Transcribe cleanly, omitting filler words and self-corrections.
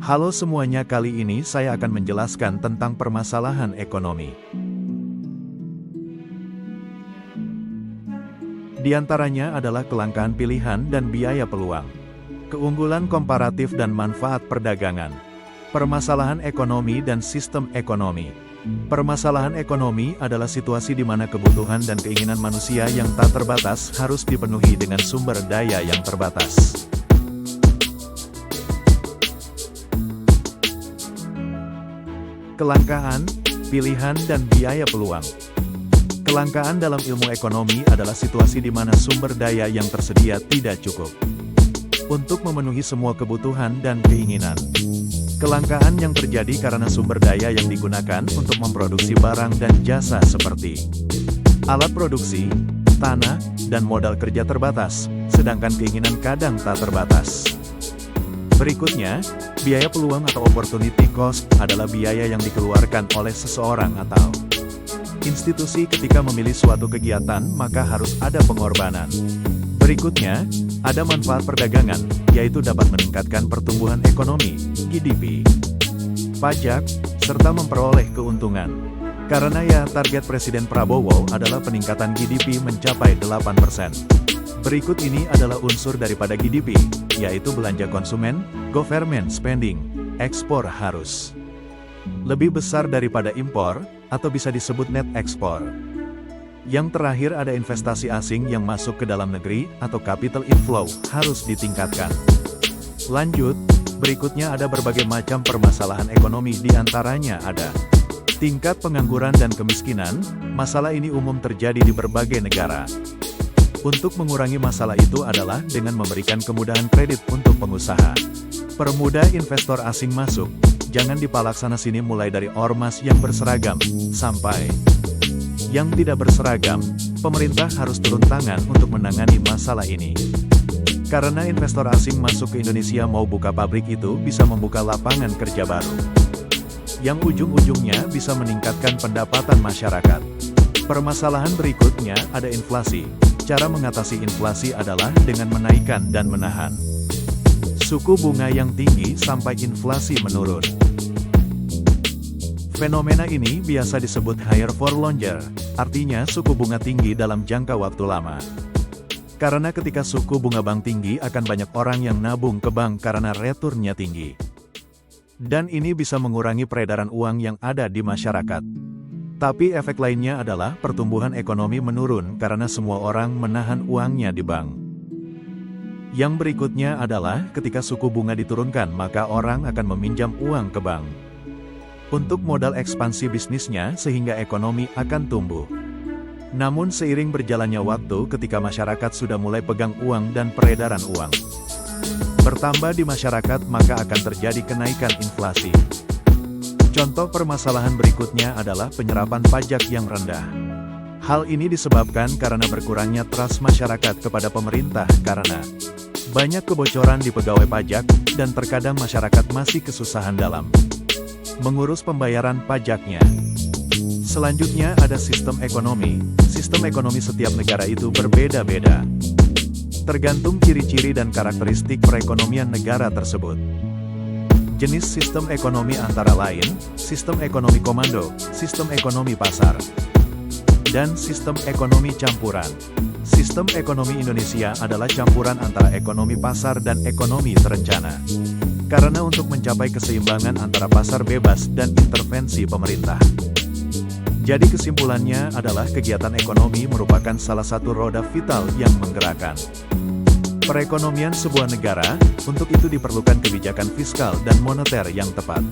Halo semuanya, kali ini saya akan menjelaskan tentang permasalahan ekonomi. Di antaranya adalah kelangkaan pilihan dan biaya peluang, keunggulan komparatif dan manfaat perdagangan, permasalahan ekonomi dan sistem ekonomi. Permasalahan ekonomi adalah situasi di mana kebutuhan dan keinginan manusia yang tak terbatas harus dipenuhi dengan sumber daya yang terbatas. Kelangkaan, pilihan dan biaya peluang. Kelangkaan dalam ilmu ekonomi adalah situasi di mana sumber daya yang tersedia tidak cukup untuk memenuhi semua kebutuhan dan keinginan. Kelangkaan yang terjadi karena sumber daya yang digunakan untuk memproduksi barang dan jasa seperti alat produksi, tanah, dan modal kerja terbatas, sedangkan keinginan kadang tak terbatas. Berikutnya, biaya peluang atau opportunity cost adalah biaya yang dikeluarkan oleh seseorang atau institusi ketika memilih suatu kegiatan, maka harus ada pengorbanan. Berikutnya, ada manfaat perdagangan, yaitu dapat meningkatkan pertumbuhan ekonomi, GDP, pajak, serta memperoleh keuntungan. Karena target Presiden Prabowo adalah peningkatan GDP mencapai 8%. Berikut ini adalah unsur daripada GDP, yaitu belanja konsumen, government spending, ekspor harus lebih besar daripada impor, atau bisa disebut net ekspor. Yang terakhir ada investasi asing yang masuk ke dalam negeri, atau capital inflow, harus ditingkatkan. Lanjut, berikutnya ada berbagai macam permasalahan ekonomi, di antaranya ada tingkat pengangguran dan kemiskinan. Masalah ini umum terjadi di berbagai negara. Untuk mengurangi masalah itu adalah dengan memberikan kemudahan kredit untuk pengusaha. Permudah investor asing masuk, jangan dipalaksana sini mulai dari ormas yang berseragam, sampai yang tidak berseragam. Pemerintah harus turun tangan untuk menangani masalah ini. Karena investor asing masuk ke Indonesia mau buka pabrik itu bisa membuka lapangan kerja baru, yang ujung-ujungnya bisa meningkatkan pendapatan masyarakat. Permasalahan berikutnya ada inflasi. Cara mengatasi inflasi adalah dengan menaikkan dan menahan suku bunga yang tinggi sampai inflasi menurun. Fenomena ini biasa disebut higher for longer, artinya suku bunga tinggi dalam jangka waktu lama. Karena ketika suku bunga bank tinggi akan banyak orang yang nabung ke bank karena returnnya tinggi. Dan ini bisa mengurangi peredaran uang yang ada di masyarakat. Tapi efek lainnya adalah pertumbuhan ekonomi menurun karena semua orang menahan uangnya di bank. Yang berikutnya adalah ketika suku bunga diturunkan maka orang akan meminjam uang ke bank untuk modal ekspansi bisnisnya sehingga ekonomi akan tumbuh. Namun seiring berjalannya waktu ketika masyarakat sudah mulai pegang uang dan peredaran uang bertambah di masyarakat, maka akan terjadi kenaikan inflasi. Contoh permasalahan berikutnya adalah penyerapan pajak yang rendah. Hal ini disebabkan karena berkurangnya trust masyarakat kepada pemerintah karena banyak kebocoran di pegawai pajak, dan terkadang masyarakat masih kesusahan dalam mengurus pembayaran pajaknya. Selanjutnya ada sistem ekonomi. Sistem ekonomi setiap negara itu berbeda-beda, tergantung ciri-ciri dan karakteristik perekonomian negara tersebut. Jenis sistem ekonomi antara lain, sistem ekonomi komando, sistem ekonomi pasar, dan sistem ekonomi campuran. Sistem ekonomi Indonesia adalah campuran antara ekonomi pasar dan ekonomi terencana. Karena untuk mencapai keseimbangan antara pasar bebas dan intervensi pemerintah. Jadi kesimpulannya adalah kegiatan ekonomi merupakan salah satu roda vital yang menggerakkan perekonomian sebuah negara. Untuk itu diperlukan kebijakan fiskal dan moneter yang tepat.